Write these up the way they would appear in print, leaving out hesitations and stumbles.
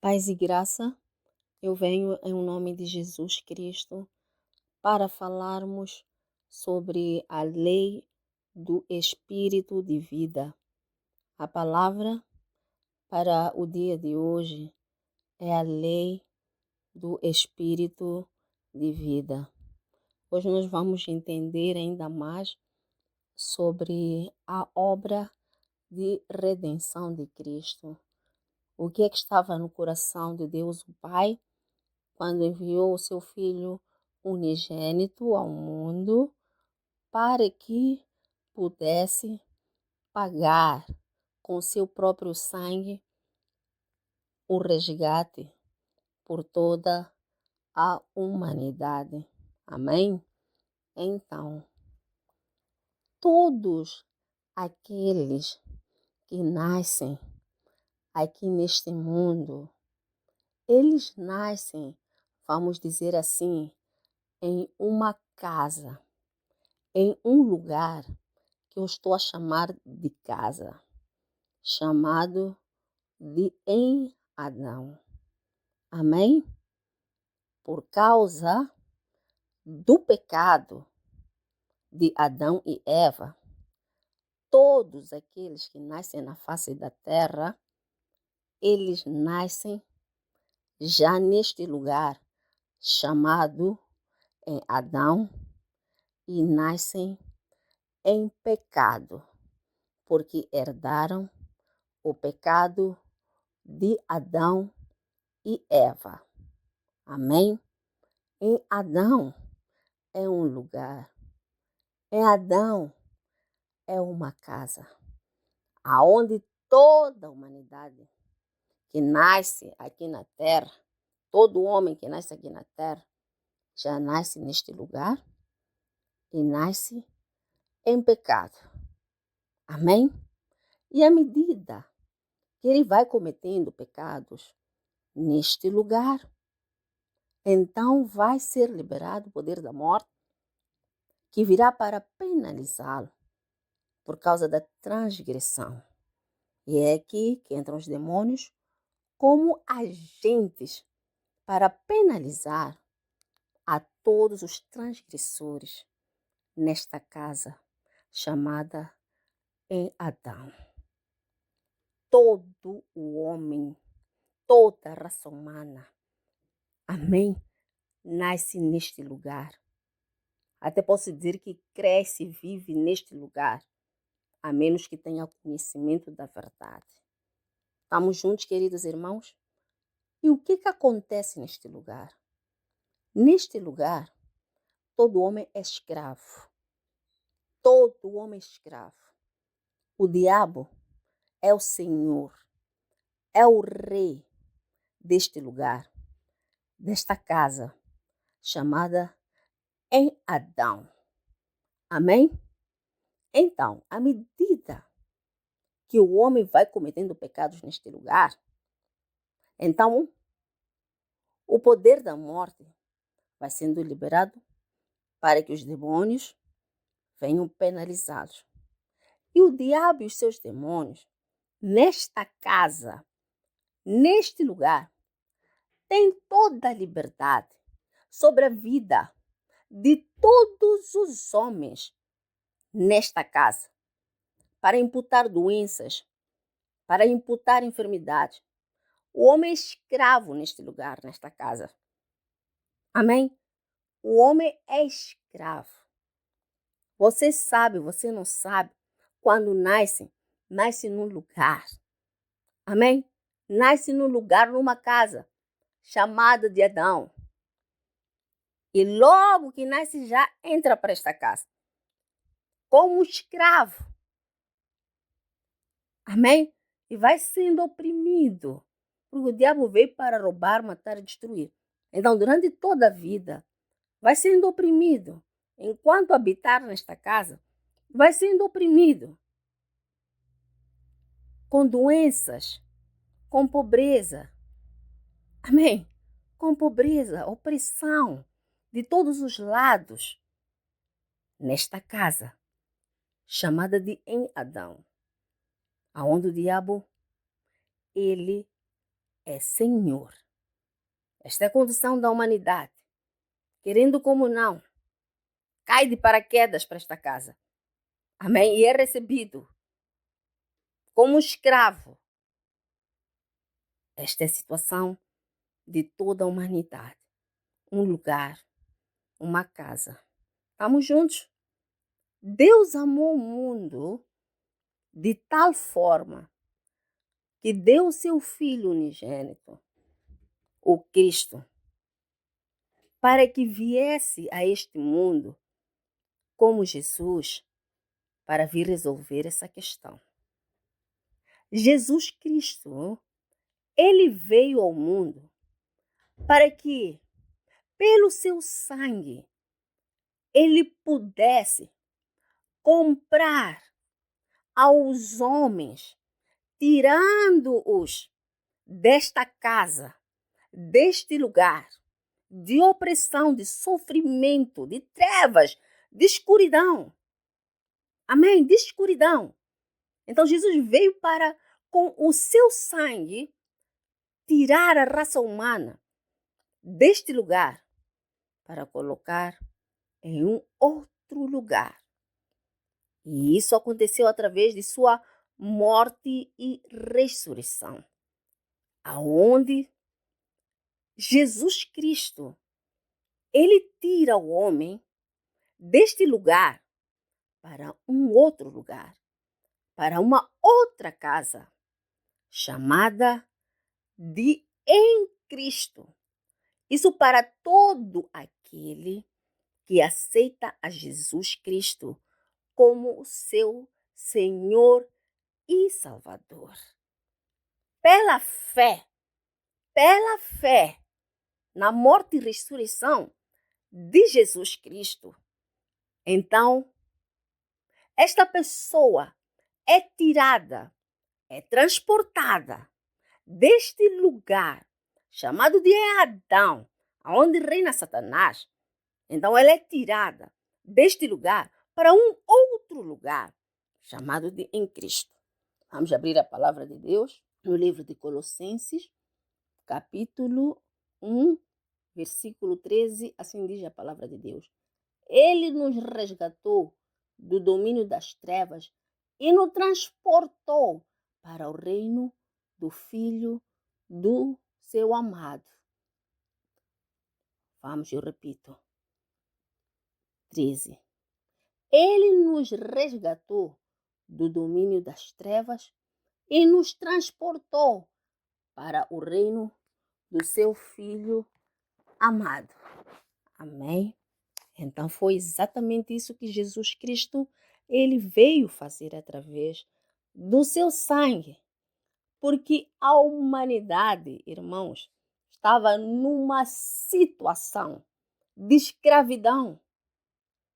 Paz e graça, eu venho em nome de Jesus Cristo para falarmos sobre a lei do Espírito de vida. A palavra para o dia de hoje é a lei do Espírito de vida. Hoje nós vamos entender ainda mais sobre a obra de redenção de Cristo. O que é que estava no coração de Deus o Pai quando enviou o seu Filho unigênito ao mundo para que pudesse pagar com seu próprio sangue o resgate por toda a humanidade. Amém? Então, todos aqueles que nascem aqui neste mundo, eles nascem, vamos dizer assim, em uma casa, em um lugar que eu estou a chamar de casa, chamado de em Adão. Amém? Por causa do pecado de Adão e Eva, todos aqueles que nascem na face da terra, eles nascem já neste lugar chamado em Adão e nascem em pecado, porque herdaram o pecado de Adão e Eva. Amém? Em Adão é um lugar. Em Adão é uma casa, aonde toda a humanidade que nasce aqui na terra, todo homem que nasce aqui na terra, já nasce neste lugar e nasce em pecado. Amém? E à medida que ele vai cometendo pecados neste lugar, então vai ser liberado o poder da morte, que virá para penalizá-lo por causa da transgressão. E é aqui que entram os demônios como agentes para penalizar a todos os transgressores nesta casa chamada em Adão. Todo o homem, toda a raça humana, amém, nasce neste lugar. Até posso dizer que cresce e vive neste lugar, a menos que tenha conhecimento da verdade. Estamos juntos, queridos irmãos? E o que acontece neste lugar? Neste lugar, todo homem é escravo. Todo homem é escravo. O diabo é o senhor, é o rei deste lugar, desta casa, chamada em Adão. Amém? Então, à medida que o homem vai cometendo pecados neste lugar, então o poder da morte vai sendo liberado para que os demônios venham penalizados. E o diabo e os seus demônios, nesta casa, neste lugar, têm toda a liberdade sobre a vida de todos os homens nesta casa, para imputar doenças, para imputar enfermidades. O homem é escravo neste lugar, nesta casa. Amém? O homem é escravo. Você sabe, você não sabe, quando nasce num lugar. Amém? Nasce num lugar, numa casa, chamada de Adão. E logo que nasce já entra para esta casa, como escravo. Amém? E vai sendo oprimido, porque o diabo veio para roubar, matar e destruir. Então, durante toda a vida, vai sendo oprimido. Enquanto habitar nesta casa, vai sendo oprimido. Com doenças, com pobreza. Amém? Com pobreza, opressão de todos os lados. Nesta casa, chamada de em Adão, aonde o diabo, ele é Senhor. Esta é a condição da humanidade. Querendo como não, cai de paraquedas para esta casa. Amém? E é recebido como escravo. Esta é a situação de toda a humanidade. Um lugar, uma casa. Estamos juntos? Deus amou o mundo de tal forma que deu o seu Filho unigênito, o Cristo, para que viesse a este mundo como Jesus, para vir resolver essa questão. Jesus Cristo, ele veio ao mundo para que, pelo seu sangue, ele pudesse comprar aos homens, tirando-os desta casa, deste lugar, de opressão, de sofrimento, de trevas, de escuridão. Amém? De escuridão. Então Jesus veio para, com o seu sangue, tirar a raça humana deste lugar para colocar em um outro lugar. E isso aconteceu através de sua morte e ressurreição, aonde Jesus Cristo, ele tira o homem deste lugar para um outro lugar, para uma outra casa, chamada de em Cristo. Isso para todo aquele que aceita a Jesus Cristo como o seu Senhor e Salvador. Pela fé na morte e ressurreição de Jesus Cristo. Então, esta pessoa é tirada, é transportada deste lugar chamado de Adão, onde reina Satanás. Então, ela é tirada deste lugar para um outro lugar chamado de em Cristo. Vamos abrir a palavra de Deus no livro de Colossenses, capítulo 1, versículo 13, assim diz a palavra de Deus. Ele nos resgatou do domínio das trevas e nos transportou para o reino do Filho do seu amado. Vamos, eu repito. 13. Ele nos resgatou do domínio das trevas e nos transportou para o reino do seu Filho amado. Amém? Então foi exatamente isso que Jesus Cristo, ele veio fazer através do seu sangue. Porque a humanidade, irmãos, estava numa situação de escravidão.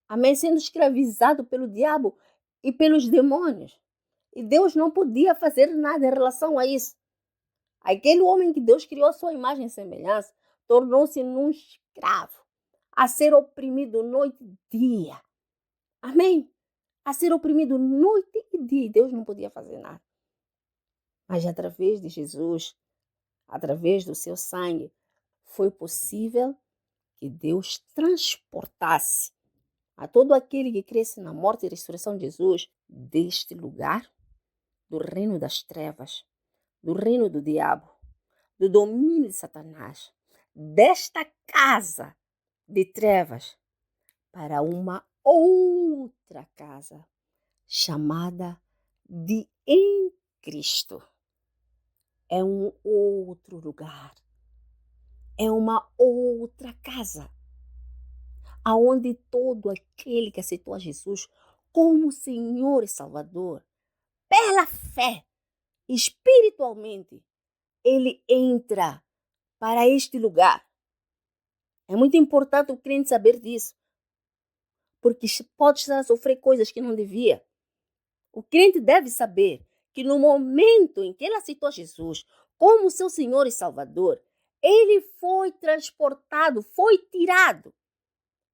Amém? Sendo escravizado pelo diabo e pelos demônios. E Deus não podia fazer nada em relação a isso. Aquele homem que Deus criou a sua imagem e semelhança tornou-se um escravo, a ser oprimido noite e dia. Amém? A ser oprimido noite e dia. E Deus não podia fazer nada. Mas através de Jesus, através do seu sangue, foi possível que Deus transportasse a todo aquele que cresce na morte e ressurreição de Jesus deste lugar, do reino das trevas, do reino do diabo, do domínio de Satanás, desta casa de trevas, para uma outra casa, chamada de em Cristo. É um outro lugar, é uma outra casa, aonde todo aquele que aceitou a Jesus como Senhor e Salvador, pela fé, espiritualmente, ele entra para este lugar. É muito importante o crente saber disso, porque pode estar a sofrer coisas que não devia. O crente deve saber que no momento em que ele aceitou Jesus como seu Senhor e Salvador, ele foi transportado, foi tirado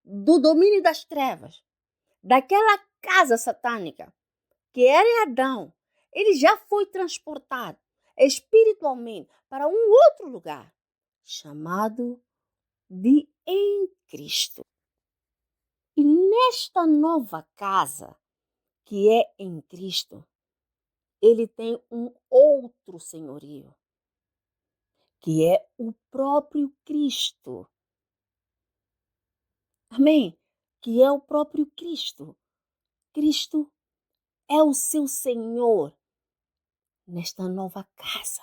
do domínio das trevas, daquela casa satânica que era em Adão. Ele já foi transportado. espiritualmente para um outro lugar, chamado de em Cristo. E nesta nova casa, que é em Cristo, ele tem um outro senhorio, que é o próprio Cristo. Amém? Que é o próprio Cristo. Cristo é o seu Senhor nesta nova casa.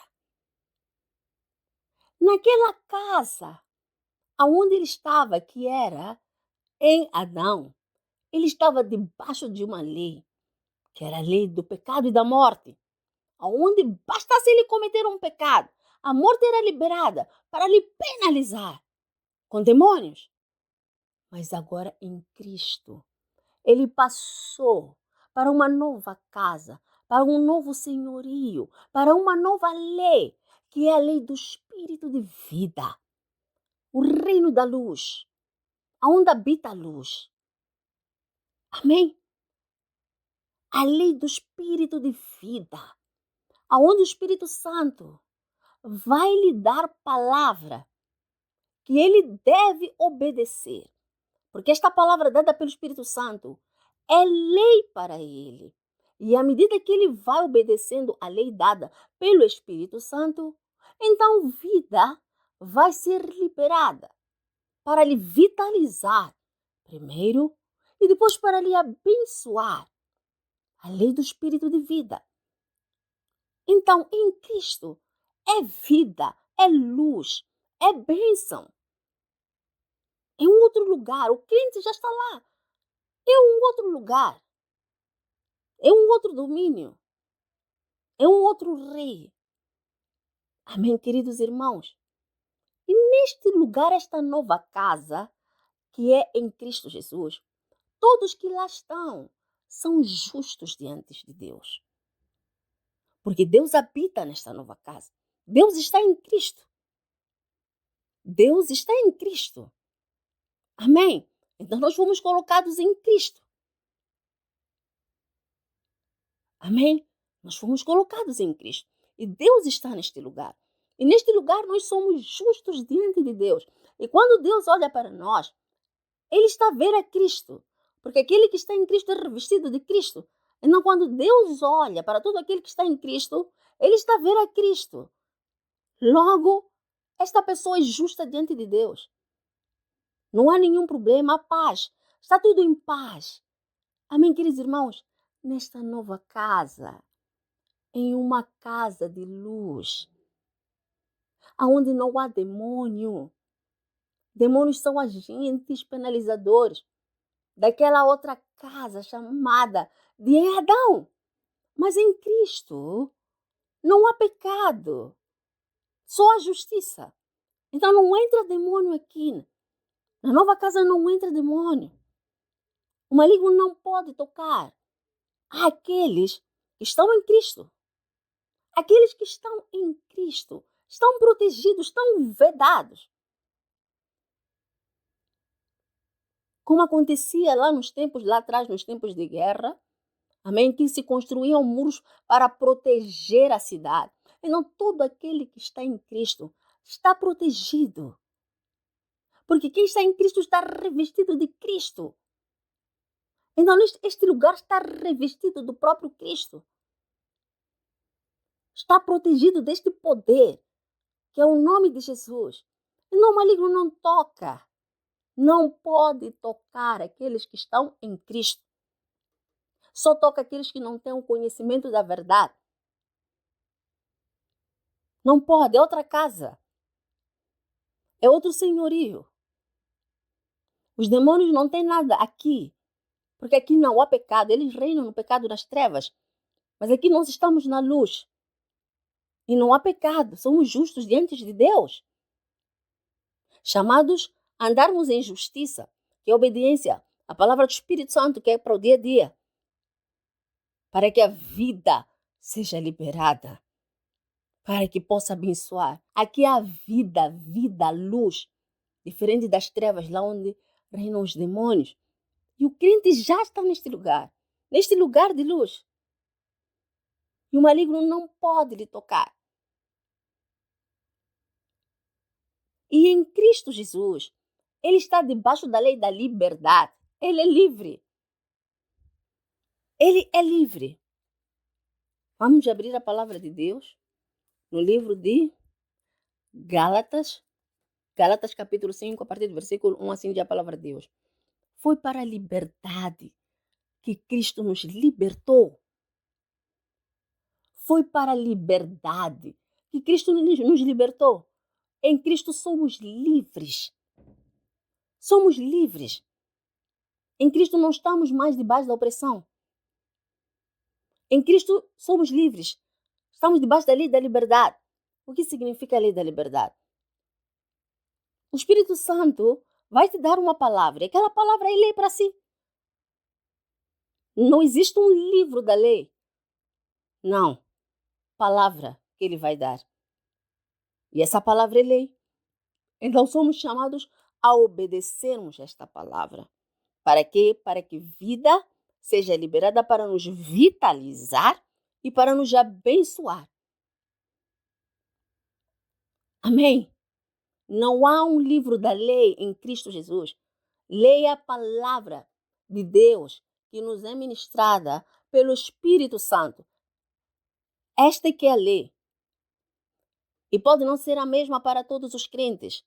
Naquela casa aonde ele estava, que era em Adão, ele estava debaixo de uma lei, que era a lei do pecado e da morte, aonde bastasse ele cometer um pecado, a morte era liberada para lhe penalizar com demônios. Mas agora em Cristo, ele passou para uma nova casa, para um novo senhorio, para uma nova lei, que é a lei do Espírito de vida, o reino da luz, aonde habita a luz. Amém? A lei do Espírito de vida, aonde o Espírito Santo vai lhe dar palavra que ele deve obedecer. Porque esta palavra dada pelo Espírito Santo é lei para ele. E à medida que ele vai obedecendo a lei dada pelo Espírito Santo, então vida vai ser liberada para lhe vitalizar primeiro e depois para lhe abençoar. A lei do Espírito de vida. Então, em Cristo, é vida, é luz, é bênção. É um outro lugar. O crente já está lá. É um outro lugar. É um outro domínio. É um outro rei. Amém, queridos irmãos? E neste lugar, esta nova casa, que é em Cristo Jesus, todos que lá estão são justos diante de Deus. Porque Deus habita nesta nova casa. Deus está em Cristo. Deus está em Cristo. Amém? Então nós fomos colocados em Cristo. Amém? Nós fomos colocados em Cristo. E Deus está neste lugar. E neste lugar nós somos justos diante de Deus. E quando Deus olha para nós, Ele está a ver a Cristo. Porque aquele que está em Cristo é revestido de Cristo. Então quando Deus olha para todo aquele que está em Cristo, Ele está a ver a Cristo. Logo, esta pessoa é justa diante de Deus. Não há nenhum problema, há paz. Está tudo em paz. Amém, queridos irmãos? Nesta nova casa, em uma casa de luz, aonde não há demônio. Demônios são agentes penalizadores daquela outra casa chamada de Adão. Mas em Cristo não há pecado, só há justiça. Então não entra demônio aqui. Na nova casa não entra demônio. O maligno não pode tocar aqueles que estão em Cristo. Aqueles que estão em Cristo estão protegidos, estão vedados. Como acontecia lá nos tempos, lá atrás, nos tempos de guerra, amém? Que se construíam muros para proteger a cidade. Então, todo aquele que está em Cristo está protegido. Porque quem está em Cristo está revestido de Cristo. Então, este lugar está revestido do próprio Cristo. Está protegido deste poder, que é o nome de Jesus. E o maligno não toca. Não pode tocar aqueles que estão em Cristo. Só toca aqueles que não têm o conhecimento da verdade. Não pode, é outra casa. É outro senhorio. Os demônios não têm nada aqui. Porque aqui não há pecado. Eles reinam no pecado nas trevas. Mas aqui nós estamos na luz. E não há pecado. Somos justos diante de Deus. Chamados a andarmos em justiça, que é obediência à palavra do Espírito Santo, que é para o dia a dia. Para que a vida seja liberada. Para que possa abençoar. Aqui há vida, luz. Diferente das trevas, lá onde reinam os demônios. E o crente já está neste lugar de luz. E o maligno não pode lhe tocar. E em Cristo Jesus, ele está debaixo da lei da liberdade. Ele é livre. Ele é livre. Vamos abrir a palavra de Deus no livro de Gálatas. Gálatas capítulo 5, a partir do versículo 1, assim diz a palavra de Deus. Foi para a liberdade que Cristo nos libertou. Foi para a liberdade que Cristo nos libertou. Em Cristo somos livres. Somos livres. Em Cristo não estamos mais debaixo da opressão. Em Cristo somos livres. Estamos debaixo da lei da liberdade. O que significa a lei da liberdade? O Espírito Santo vai te dar uma palavra. E aquela palavra é lei para si. Não existe um livro da lei. Não. Palavra que ele vai dar. E essa palavra é lei. Então somos chamados a obedecermos esta palavra. Para quê? Para que vida seja liberada para nos vitalizar e para nos abençoar. Amém? Não há um livro da lei em Cristo Jesus. Leia a palavra de Deus que nos é ministrada pelo Espírito Santo. Esta é que é a lei. E pode não ser a mesma para todos os crentes.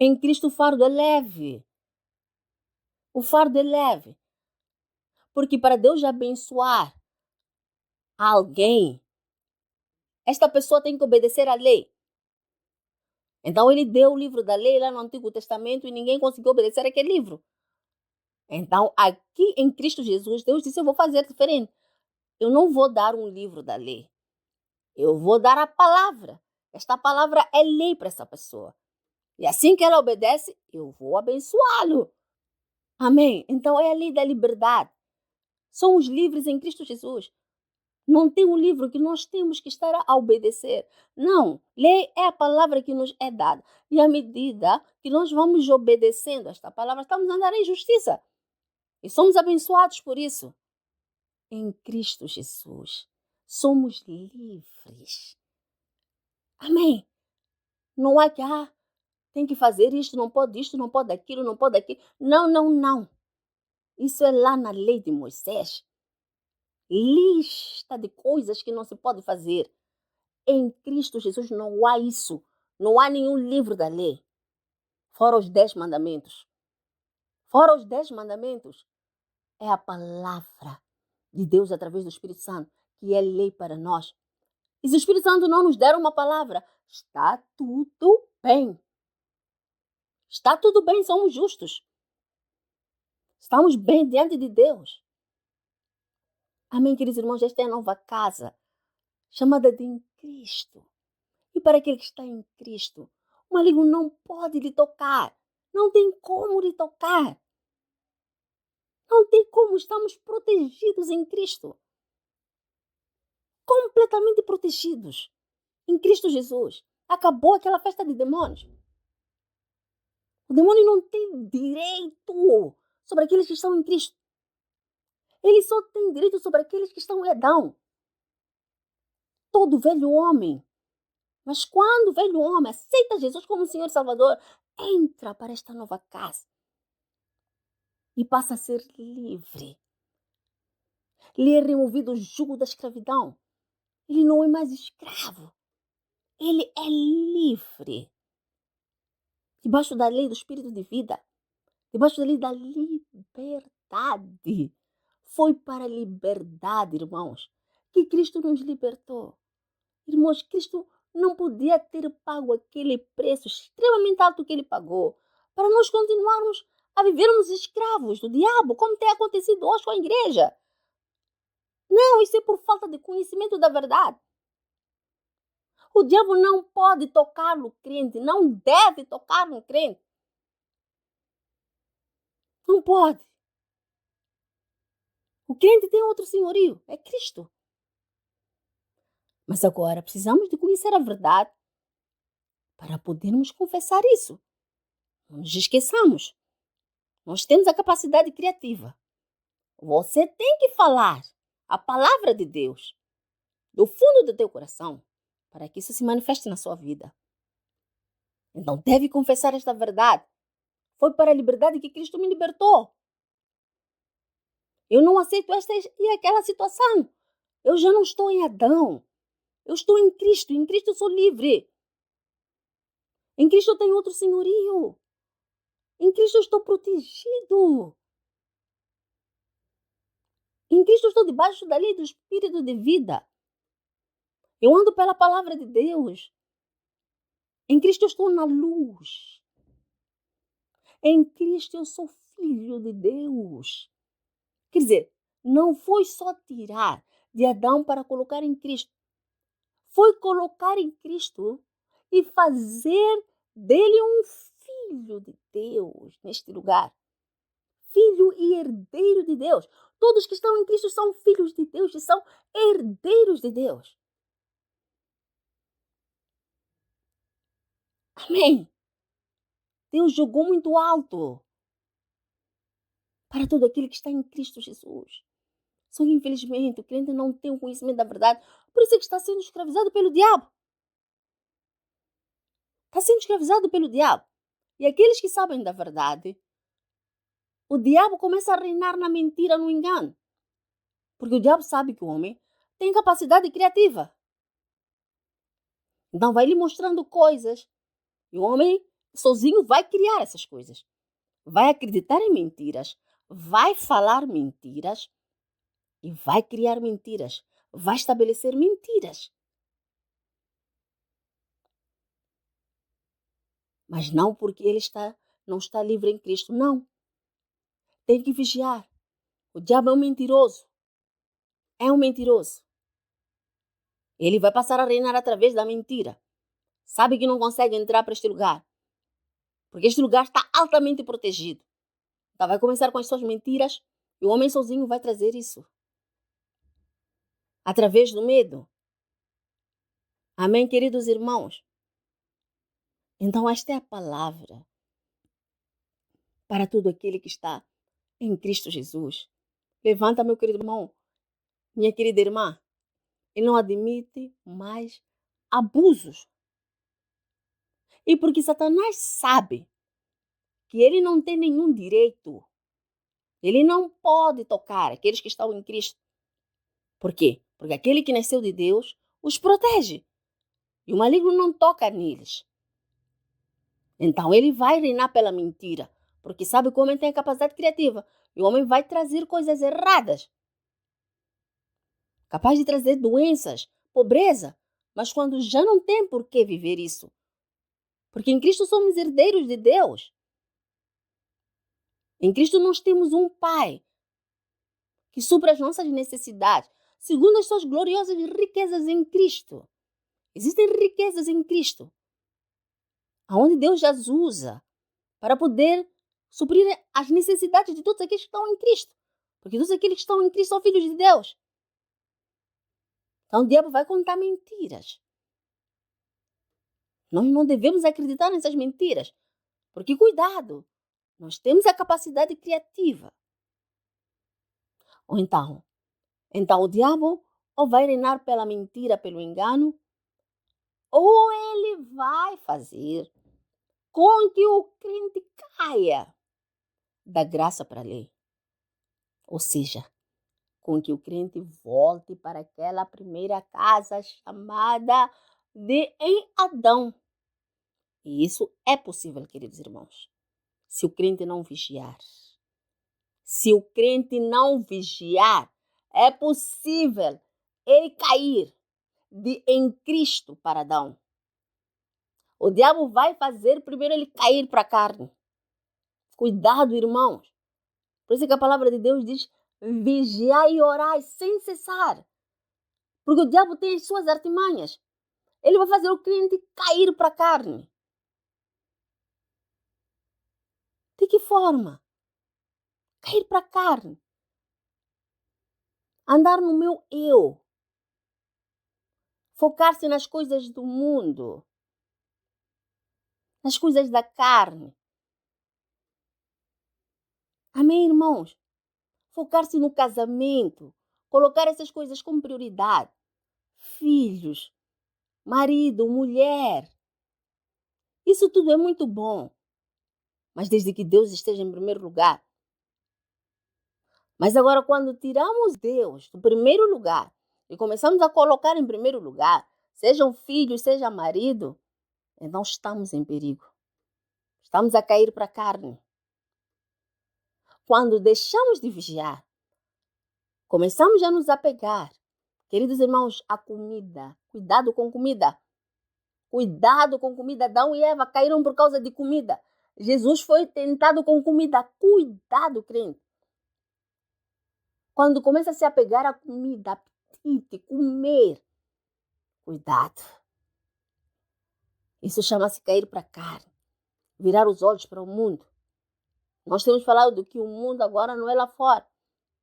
Em Cristo o fardo é leve. O fardo é leve. Porque para Deus abençoar alguém, esta pessoa tem que obedecer à lei. Então ele deu o livro da lei lá no Antigo Testamento e ninguém conseguiu obedecer aquele livro. Então aqui em Cristo Jesus, Deus disse, eu vou fazer diferente. Eu não vou dar um livro da lei. Eu vou dar a palavra. Esta palavra é lei para essa pessoa. E assim que ela obedece, eu vou abençoá-lo. Amém? Então é a lei da liberdade. Somos livres em Cristo Jesus. Não tem um livro que nós temos que estar a obedecer. Não. Lei é a palavra que nos é dada. E à medida que nós vamos obedecendo esta palavra, estamos a andar em justiça. E somos abençoados por isso. Em Cristo Jesus, somos livres. Amém? Não há que, tem que fazer isto, não pode aquilo, não pode aquilo. Não, não, não. Isso é lá na lei de Moisés. Lista de coisas que não se pode fazer. Em Cristo Jesus não há isso. Não há nenhum livro da lei. Fora os 10 mandamentos. Fora os 10 mandamentos. É a palavra de Deus através do Espírito Santo que é lei para nós. E se o Espírito Santo não nos der uma palavra, está tudo bem. Está tudo bem, somos justos. Estamos bem diante de Deus. Amém, queridos irmãos? Esta é a nova casa, chamada de em Cristo. E para aquele que está em Cristo, o maligno não pode lhe tocar. Não tem como lhe tocar. Não tem como, estamos protegidos em Cristo. Completamente protegidos em Cristo Jesus. Acabou aquela festa de demônios. O demônio não tem direito sobre aqueles que estão em Cristo. Ele só tem direito sobre aqueles que estão em Adão. Todo velho homem. Mas quando o velho homem aceita Jesus como Senhor e Salvador, entra para esta nova casa e passa a ser livre. Lhe é removido o jugo da escravidão. Ele não é mais escravo. Ele é livre. Debaixo da lei do Espírito de vida. Debaixo da lei da liberdade. Foi para a liberdade, irmãos, que Cristo nos libertou. Irmãos, Cristo não podia ter pago aquele preço extremamente alto que ele pagou para nós continuarmos a vivermos escravos do diabo, como tem acontecido hoje com a igreja. Não, isso é por falta de conhecimento da verdade. O diabo não pode tocar no crente, não deve tocar no crente. Não pode. O crente tem outro senhorio, é Cristo. Mas agora precisamos de conhecer a verdade para podermos confessar isso. Não nos esqueçamos. Nós temos a capacidade criativa. Você tem que falar a palavra de Deus do fundo do teu coração para que isso se manifeste na sua vida. Então deve confessar esta verdade. Foi para a liberdade que Cristo me libertou. Eu não aceito esta e aquela situação. Eu já não estou em Adão. Eu estou em Cristo. Em Cristo eu sou livre. Em Cristo eu tenho outro senhorio. Em Cristo eu estou protegido. Em Cristo eu estou debaixo da lei do Espírito de vida. Eu ando pela palavra de Deus. Em Cristo eu estou na luz. Em Cristo eu sou filho de Deus. Quer dizer, não foi só tirar de Adão para colocar em Cristo. Foi colocar em Cristo e fazer dele um filho de Deus neste lugar. Filho e herdeiro de Deus. Todos que estão em Cristo são filhos de Deus e são herdeiros de Deus. Amém. Deus jogou muito alto para todo aquele que está em Cristo Jesus. Só que, infelizmente, o crente não tem o conhecimento da verdade. Por isso é que está sendo escravizado pelo diabo. Está sendo escravizado pelo diabo. E aqueles que sabem da verdade, o diabo começa a reinar na mentira, no engano. Porque o diabo sabe que o homem tem capacidade criativa. Então vai lhe mostrando coisas. E o homem sozinho vai criar essas coisas. Vai acreditar em mentiras. Vai falar mentiras. E vai criar mentiras. Vai estabelecer mentiras. Mas não porque ele não está livre em Cristo. Não. Tem que vigiar. O diabo é um mentiroso. É um mentiroso. Ele vai passar a reinar através da mentira. Sabe que não consegue entrar para este lugar. Porque este lugar está altamente protegido. Então vai começar com as suas mentiras e o homem sozinho vai trazer isso. Através do medo. Amém, queridos irmãos? Então esta é a palavra para todo aquele que está em Cristo Jesus. Levanta, meu querido irmão, minha querida irmã. Ele não admite mais abusos. E porque Satanás sabe que ele não tem nenhum direito, ele não pode tocar aqueles que estão em Cristo. Por quê? Porque aquele que nasceu de Deus os protege. E o maligno não toca neles. Então ele vai reinar pela mentira. Porque sabe que o homem tem a capacidade criativa. E o homem vai trazer coisas erradas. Capaz de trazer doenças, pobreza. Mas quando já não tem por que viver isso. Porque em Cristo somos herdeiros de Deus. Em Cristo nós temos um Pai que supra as nossas necessidades, segundo as suas gloriosas riquezas em Cristo. Existem riquezas em Cristo, aonde Deus as usa para poder suprir as necessidades de todos aqueles que estão em Cristo. Porque todos aqueles que estão em Cristo são filhos de Deus. Então o diabo vai contar mentiras. Nós não devemos acreditar nessas mentiras. Porque cuidado, nós temos a capacidade criativa. Ou então o diabo ou vai reinar pela mentira, pelo engano, ou ele vai fazer com que o crente caia da graça para a lei. Ou seja, com que o crente volte para aquela primeira casa chamada de em Adão. E isso é possível, queridos irmãos, se o crente não vigiar. Se o crente não vigiar, é possível ele cair em Cristo para Adão. O diabo vai fazer primeiro ele cair para a carne. Cuidado, irmãos. Por isso que a palavra de Deus diz: vigiai e orai sem cessar. Porque o diabo tem as suas artimanhas. Ele vai fazer o crente cair para a carne. De que forma? Cair para a carne. Andar no meu eu. Focar-se nas coisas do mundo. Nas coisas da carne. Amém, irmãos? Focar-se no casamento. Colocar essas coisas como prioridade. Filhos. Marido, mulher. Isso tudo é muito bom, mas desde que Deus esteja em primeiro lugar. Mas agora, quando tiramos Deus do primeiro lugar e começamos a colocar em primeiro lugar, sejam filhos, seja marido, então estamos em perigo. Estamos a cair para a carne. Quando deixamos de vigiar, começamos a nos apegar. Queridos irmãos, a comida. Cuidado com comida. Cuidado com comida. Adão e Eva caíram por causa de comida. Jesus foi tentado com comida. Cuidado, crente. Quando começa a se apegar à comida, apetite, comer, cuidado. Isso chama-se cair para a carne. Virar os olhos para o mundo. Nós temos falado do que o mundo agora não é lá fora.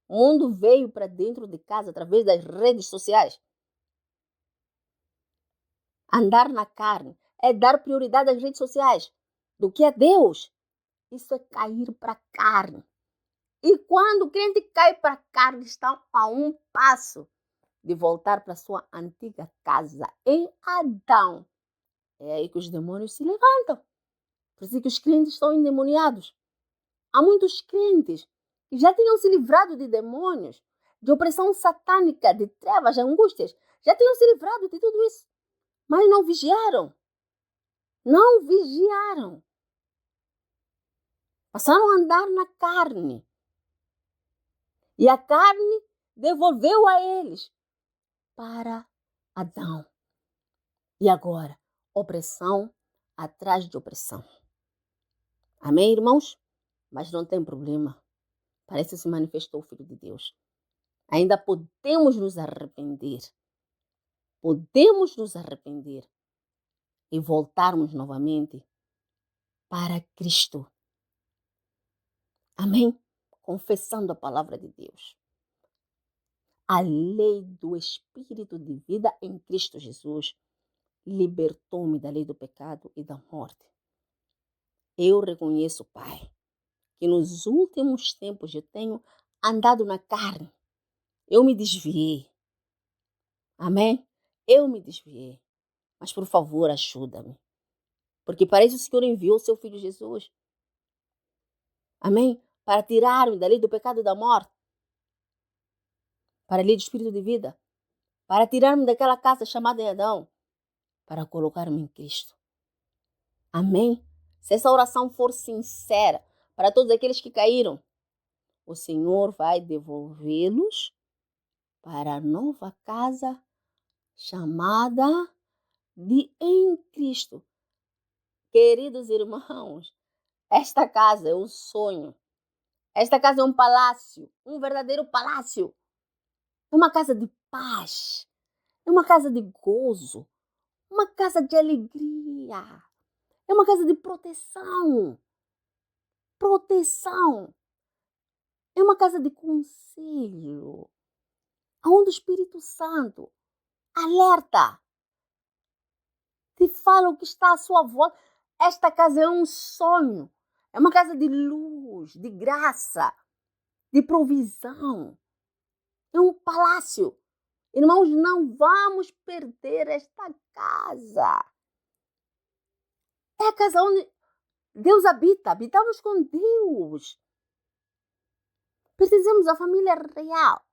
O mundo veio para dentro de casa através das redes sociais. Andar na carne é dar prioridade às redes sociais do que a Deus. Isso é cair para a carne. E quando o crente cai para a carne, está a um passo de voltar para sua antiga casa em Adão. É aí que os demônios se levantam. Por isso que os crentes estão endemoniados. Há muitos crentes que já tinham se livrado de demônios, de opressão satânica, de trevas, de angústias. Já tinham se livrado de tudo isso. Mas não vigiaram. Não vigiaram. Passaram a andar na carne. E a carne devolveu a eles para Adão. E agora, opressão atrás de opressão. Amém, irmãos? Mas não tem problema. Parece que se manifestou o Filho de Deus. Ainda podemos nos arrepender. Podemos nos arrepender e voltarmos novamente para Cristo. Amém? Confessando a palavra de Deus. A lei do Espírito de vida em Cristo Jesus libertou-me da lei do pecado e da morte. Eu reconheço, Pai, que nos últimos tempos eu tenho andado na carne. Eu me desviei. Amém? Eu me desviei. Mas, por favor, ajuda-me. Porque para isso o Senhor enviou o seu Filho Jesus. Amém? Para tirar-me da lei do pecado e da morte. Para a lei do Espírito de vida. Para tirar-me daquela casa chamada Adão. Para colocar-me em Cristo. Amém? Se essa oração for sincera para todos aqueles que caíram, o Senhor vai devolvê-los para a nova casa chamada de em Cristo. Queridos irmãos, esta casa é um sonho. Esta casa é um palácio, um verdadeiro palácio. É uma casa de paz, é uma casa de gozo, uma casa de alegria, é uma casa de proteção. Proteção. É uma casa de conselho, onde o Espírito Santo alerta, te fala o que está à sua volta. Esta casa é um sonho, é uma casa de luz, de graça, de provisão. É um palácio. Irmãos, não vamos perder esta casa. É a casa onde Deus habita, habitamos com Deus. Pertencemos à família real,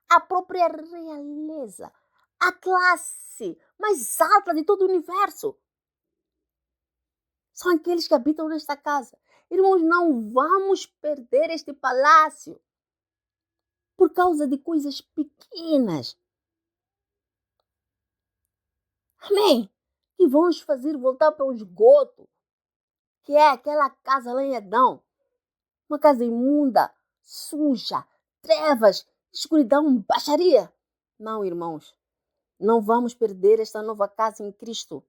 à própria realeza, à classe mais alta de todo o universo. São aqueles que habitam nesta casa. Irmãos, não vamos perder este palácio por causa de coisas pequenas. Amém? Que vão nos fazer voltar para o esgoto, que é aquela casa lá em Adão. Uma casa imunda, suja, trevas, escuridão, baixaria. Não, irmãos. Não vamos perder esta nova casa em Cristo.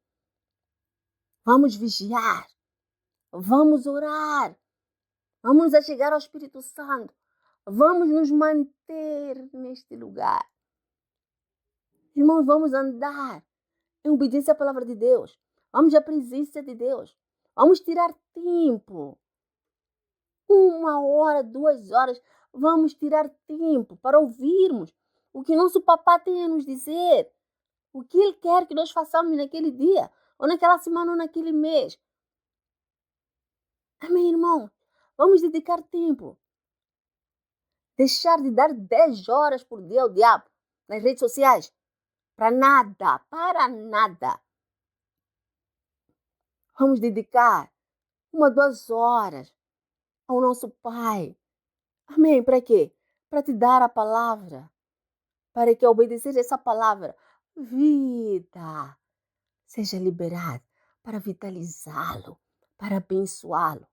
Vamos vigiar. Vamos orar. Vamos chegar ao Espírito Santo. Vamos nos manter neste lugar. Irmãos, vamos andar em obediência à palavra de Deus. Vamos à presença de Deus. Vamos tirar tempo. 1 hora, 2 horas. Vamos tirar tempo para ouvirmos o que nosso papá tem a nos dizer. O que ele quer que nós façamos naquele dia, ou naquela semana, ou naquele mês. Amém, irmão? Vamos dedicar tempo. Deixar de dar 10 horas por dia ao diabo nas redes sociais. Para nada, para nada. Vamos dedicar 1, 2 horas ao nosso Pai. Amém? Para quê? Para te dar a palavra. Para que, ao obedecer essa palavra, vida seja liberada para vitalizá-lo, para abençoá-lo.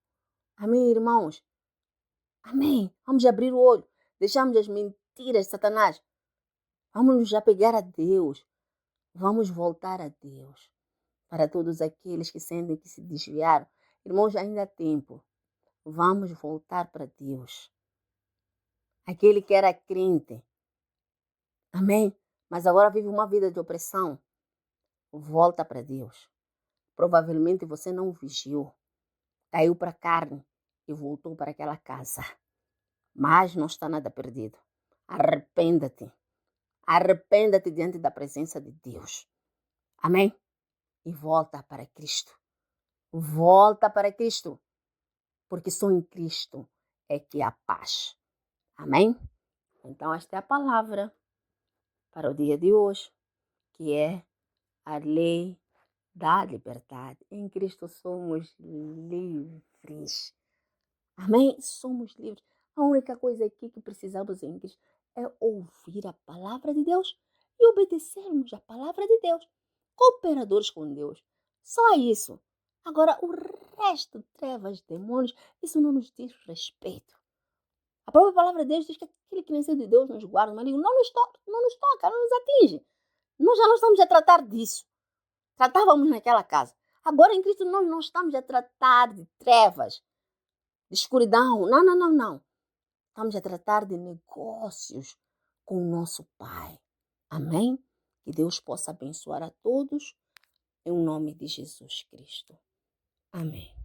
Amém, irmãos? Amém. Vamos abrir o olho. Deixamos as mentiras de Satanás. Vamos nos apegar a Deus. Vamos voltar a Deus. Para todos aqueles que sentem que se desviaram, irmãos, ainda há tempo. Vamos voltar para Deus. Aquele que era crente. Amém? Mas agora vive uma vida de opressão. Volta para Deus. Provavelmente você não vigiou. Caiu para a carne e voltou para aquela casa. Mas não está nada perdido. Arrependa-te. Arrependa-te diante da presença de Deus. Amém? E volta para Cristo. Volta para Cristo. Porque só em Cristo é que há paz. Amém? Então esta é a palavra para o dia de hoje, que é a lei da liberdade. Em Cristo somos livres. Amém? Somos livres. A única coisa aqui que precisamos em Cristo é ouvir a palavra de Deus e obedecermos a palavra de Deus. Cooperadores com Deus. Só isso. Agora, o resto, trevas, demônios, isso não nos diz respeito. A própria palavra de Deus diz que aquele que nasceu de Deus nos guarda, mas não nos toca, não nos atinge. Nós já não estamos a tratar disso. Tratávamos naquela casa. Agora em Cristo nós não estamos a tratar de trevas, de escuridão. Não. Estamos a tratar de negócios com o nosso Pai. Amém? Que Deus possa abençoar a todos em nome de Jesus Cristo. Amém.